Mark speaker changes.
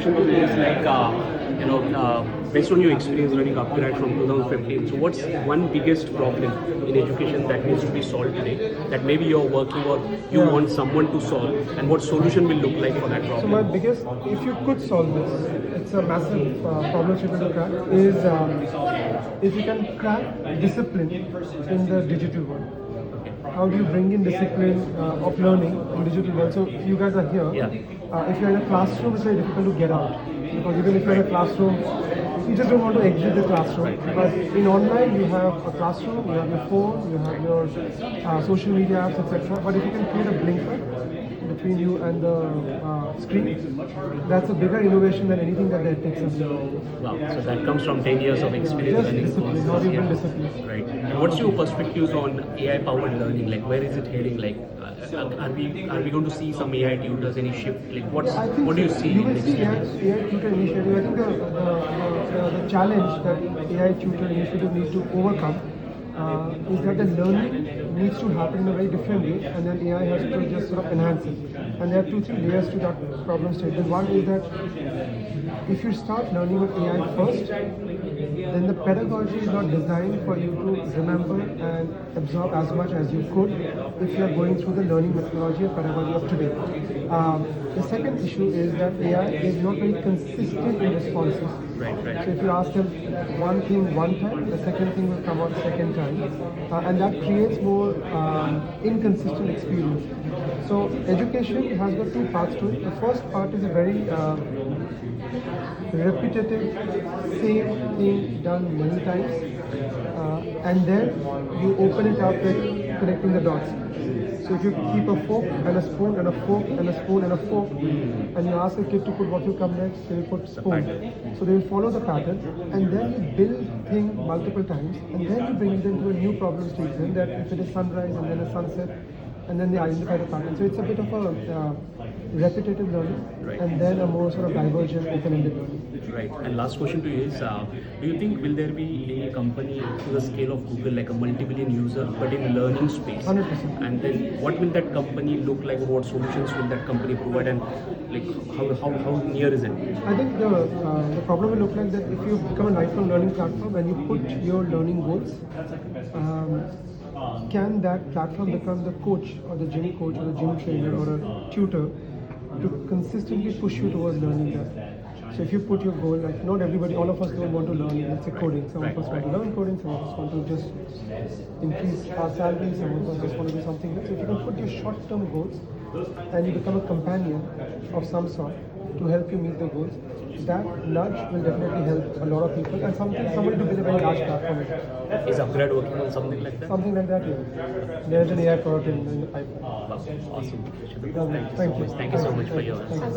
Speaker 1: Is like based on your experience running Upgrad from 2015, so what's one biggest problem in education that needs to be solved today that maybe you're working or you want someone to solve, and what solution will look like for that
Speaker 2: So
Speaker 1: problem?
Speaker 2: my biggest, if you could solve this, it's a massive problem statement to crack, is if you can crack discipline in the digital world. How do you bring in discipline of learning in digital world? So you guys are here.
Speaker 1: Yeah.
Speaker 2: If you're in a classroom, it's very difficult to get out because even if you're in a classroom, you just don't want to exit the classroom. But in online, you have a classroom, you have your phone, you have your social media apps, etc. But if you can create a blinker between you and the screen, that's a bigger innovation than anything that takes us.
Speaker 1: Wow, so that comes from 10 years of experience
Speaker 2: Just
Speaker 1: running
Speaker 2: discipline, not even discipline.
Speaker 1: Right. And what's your perspectives on AI-powered learning? Like, where is it heading? Like, are we going to see some AI tutors? Any shift? Like, what do you see?
Speaker 2: You will see AI tutor initiative. I think the challenge that AI tutor initiative needs to overcome is that the learning needs to happen in a very different way, and then AI has to just sort of enhance it. And there are 2-3 layers to that problem statement. One is that if you start learning with AI first, then the pedagogy is not designed for you to remember and absorb as much as you could if you are going through the learning methodology or pedagogy of today. The second issue is that AI is not very consistent in responses.
Speaker 1: Right.
Speaker 2: So if you ask them one thing one time, the second thing will come out second time, and that creates more inconsistent experience. So education has got 2 parts to it. The first part is a very repetitive, same thing done many times, and then you open it up with connecting the dots. So if you keep a fork and a spoon and a fork and a spoon and a fork, and you ask a kid to put what will come next, they will put spoon. So they will follow the pattern, and then you build thing multiple times, and then you bring them to a new problem statement that if it is sunrise and then a sunset, and then they identify the pattern. So it's a bit of a repetitive learning, and then a more sort of divergent, open-ended learning.
Speaker 1: Right. And last question to you is, do you think will there be a company to the scale of Google, like a multi-billion user, but in learning space?
Speaker 2: 100%.
Speaker 1: And then what will that company look like? What solutions will that company provide? And like how near is it?
Speaker 2: I think the problem will look like that if you become a lifelong learning platform and you put your learning goals, can that platform become the coach or the gym coach or the gym trainer or a tutor to consistently push you towards learning that? So if you put your goal, like not everybody, all of us don't want to learn, let's say coding. Some of us want to learn coding, some of us want to just increase our salary, some of us just want to do something else. So if you can put your short-term goals and you become a companion of some sort to help you meet the goals, that nudge will definitely help a lot of people and somebody to build a very large platform.
Speaker 1: Is Upgrad working on something like that?
Speaker 2: Something like that, yeah. There's an AI product in the pipeline.
Speaker 1: Wow, awesome.
Speaker 2: Thank you.
Speaker 1: Thank you so much for your answers.